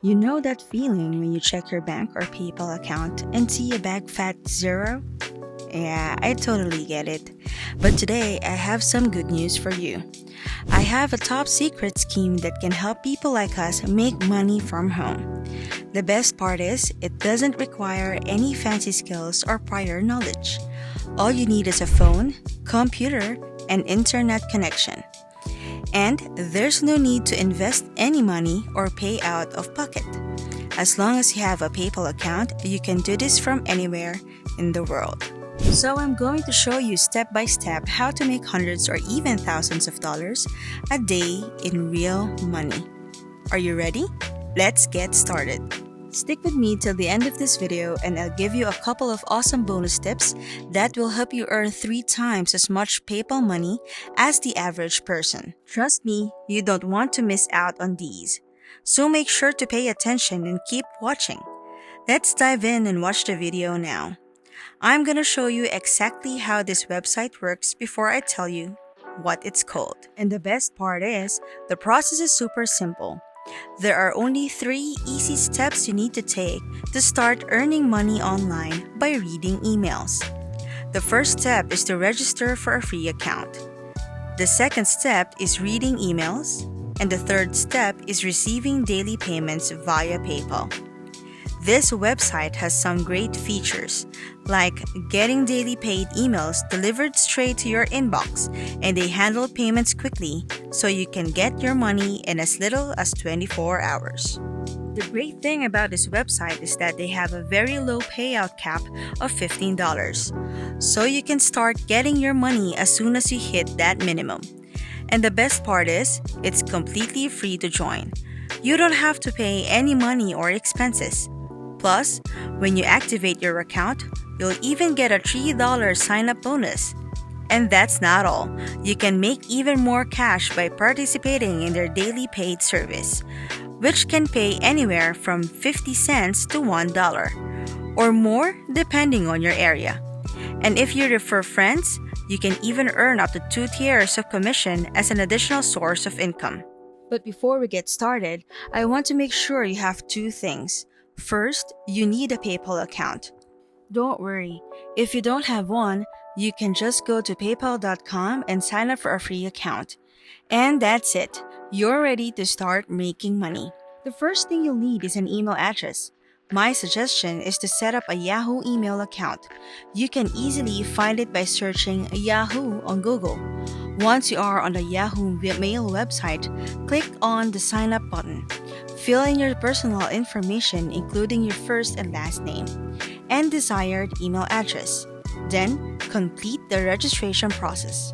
You know that feeling when you check your bank or PayPal account and see a big fat zero? Yeah, I totally get it. But today, I have some good news for you. I have a top secret scheme that can help people like us make money from home. The best part is, it doesn't require any fancy skills or prior knowledge. All you need is a phone, computer, and internet connection. And there's no need to invest any money or pay out of pocket. As long as you have a PayPal account, you can do this from anywhere in the world. So I'm going to show you step by step how to make hundreds or even thousands of dollars a day in real money. Are you ready? Let's get started. Stick with me till the end of this video and I'll give you a couple of awesome bonus tips that will help you earn 3 times as much PayPal money as the average person. Trust me, you don't want to miss out on these. So make sure to pay attention and keep watching. Let's dive in and watch the video now. I'm gonna show you exactly how this website works before I tell you what it's called. And the best part is, the process is super simple. There are only 3 easy steps you need to take to start earning money online by reading emails. The first step is to register for a free account. The second step is reading emails. And the third step is receiving daily payments via PayPal. This website has some great features, like getting daily paid emails delivered straight to your inbox, and they handle payments quickly so you can get your money in as little as 24 hours. The great thing about this website is that they have a very low payout cap of $15, so you can start getting your money as soon as you hit that minimum. And the best part is, it's completely free to join. You don't have to pay any money or expenses. Plus, when you activate your account, you'll even get a $3 sign-up bonus. And that's not all. You can make even more cash by participating in their daily paid service, which can pay anywhere from 50 cents to $1, or more depending on your area. And if you refer friends, you can even earn up to 2 tiers of commission as an additional source of income. But before we get started, I want to make sure you have 2 things. First, you need a PayPal account. Don't worry, if you don't have one, you can just go to paypal.com and sign up for a free account. And that's it. You're ready to start making money. The first thing you'll need is an email address. My suggestion is to set up a Yahoo email account. You can easily find it by searching Yahoo on Google. Once you are on the Yahoo Mail website, click on the Sign Up button. Fill in your personal information, including your first and last name, and desired email address. Then, complete the registration process.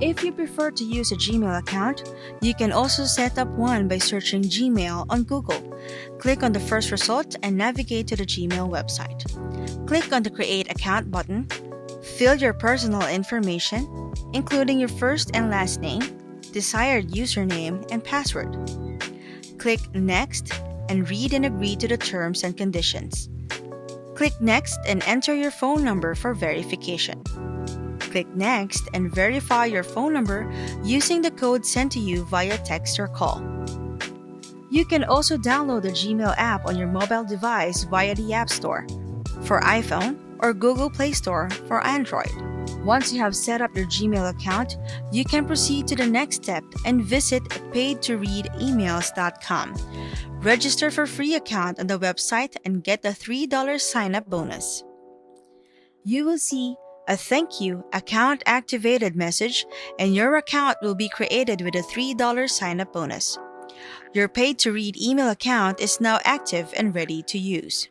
If you prefer to use a Gmail account, you can also set up one by searching Gmail on Google. Click on the first result and navigate to the Gmail website. Click on the Create Account button. Fill your personal information, including your first and last name, desired username, and password. Click Next and read and agree to the terms and conditions. Click Next and enter your phone number for verification. Click Next and verify your phone number using the code sent to you via text or call. You can also download the Gmail app on your mobile device via the App Store for iPhone or Google Play Store for Android. Once you have set up your Gmail account, you can proceed to the next step and visit paidtoreademails.com. Register for free account on the website and get a $3 sign-up bonus. You will see a thank you account activated message, and your account will be created with a $3 sign-up bonus. Your paid to read email account is now active and ready to use.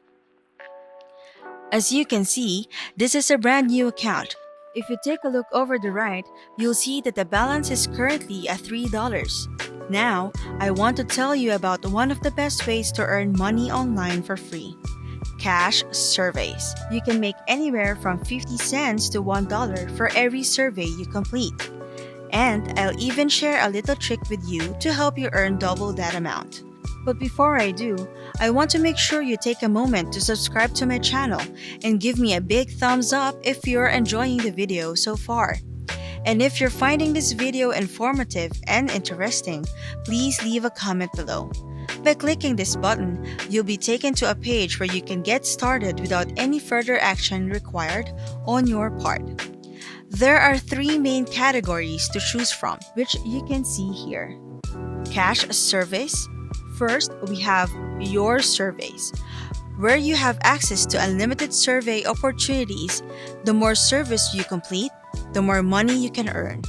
As you can see, this is a brand new account. If you take a look over the right, you'll see that the balance is currently at $3. Now, I want to tell you about one of the best ways to earn money online for free. Cash surveys. You can make anywhere from 50 cents to $1 for every survey you complete. And I'll even share a little trick with you to help you earn double that amount. But before I do, I want to make sure you take a moment to subscribe to my channel and give me a big thumbs up if you're enjoying the video so far. And if you're finding this video informative and interesting, please leave a comment below. By clicking this button, you'll be taken to a page where you can get started without any further action required on your part. There are three main categories to choose from, which you can see here. Cash surveys. First, we have your surveys, where you have access to unlimited survey opportunities. The more surveys you complete, the more money you can earn.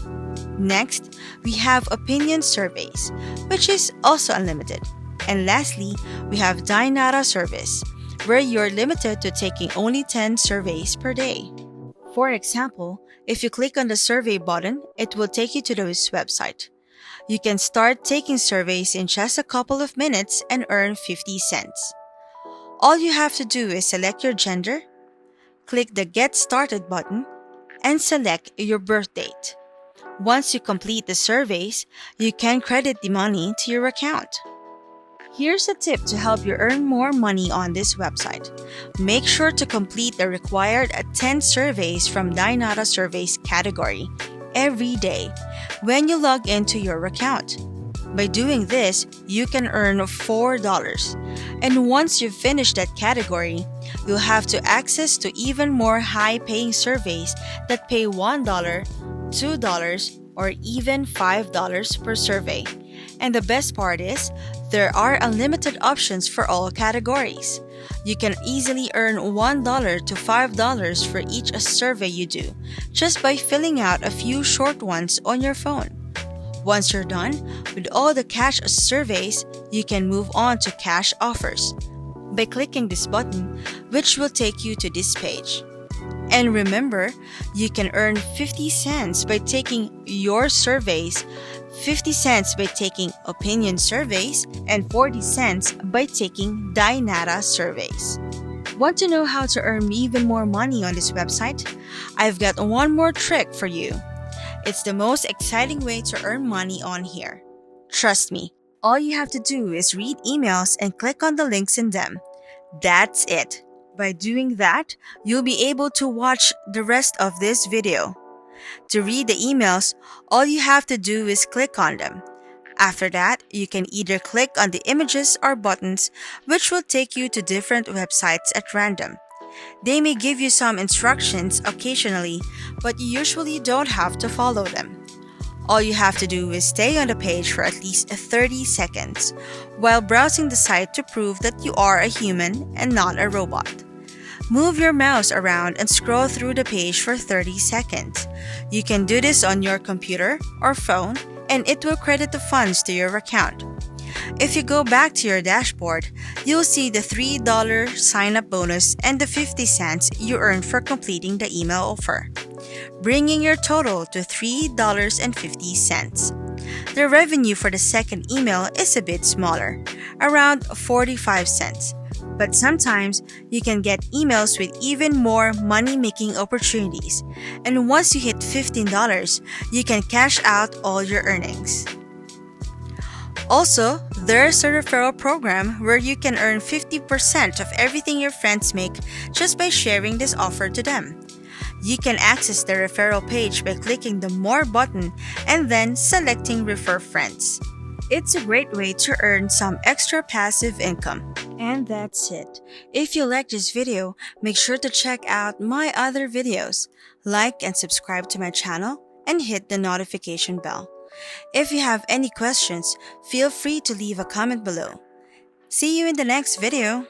Next, we have opinion surveys, which is also unlimited. And lastly, we have Dynata service, where you're limited to taking only 10 surveys per day. For example, if you click on the survey button, it will take you to this website. You can start taking surveys in just a couple of minutes and earn 50 cents. All you have to do is select your gender, click the Get Started button, and select your birth date. Once you complete the surveys, you can credit the money to your account. Here's a tip to help you earn more money on this website. Make sure to complete the required 10 surveys from Dynata Surveys category every day when you log into your account. By doing this, you can earn $4. And once you've finished that category, you'll have to access to even more high-paying surveys that pay $1, $2, or even $5 per survey. And the best part is, there are unlimited options for all categories. You can easily earn $1 to $5 for each survey you do, just by filling out a few short ones on your phone. Once you're done with all the cash surveys, you can move on to cash offers by clicking this button, which will take you to this page. And remember, you can earn 50 cents by taking your surveys, 50 cents by taking opinion surveys, and 40 cents by taking Dynata surveys. Want to know how to earn even more money on this website? I've got one more trick for you. It's the most exciting way to earn money on here. Trust me, all you have to do is read emails and click on the links in them. That's it. By doing that, you'll be able to watch the rest of this video. To read the emails, all you have to do is click on them. After that, you can either click on the images or buttons, which will take you to different websites at random. They may give you some instructions occasionally, but you usually don't have to follow them. All you have to do is stay on the page for at least 30 seconds while browsing the site to prove that you are a human and not a robot. Move your mouse around and scroll through the page for 30 seconds. You can do this on your computer or phone, and it will credit the funds to your account. If you go back to your dashboard, you'll see the $3 sign-up bonus and the 50 cents you earned for completing the email offer, bringing your total to $3.50. The revenue for the second email is a bit smaller, around 45 cents. But sometimes you can get emails with even more money-making opportunities. And once you hit $15, you can cash out all your earnings. Also, there's a referral program where you can earn 50% of everything your friends make just by sharing this offer to them. You can access the referral page by clicking the More button and then selecting Refer Friends. It's a great way to earn some extra passive income. And that's it. If you like this video, make sure to check out my other videos. Like and subscribe to my channel and hit the notification bell. If you have any questions, feel free to leave a comment below. See you in the next video.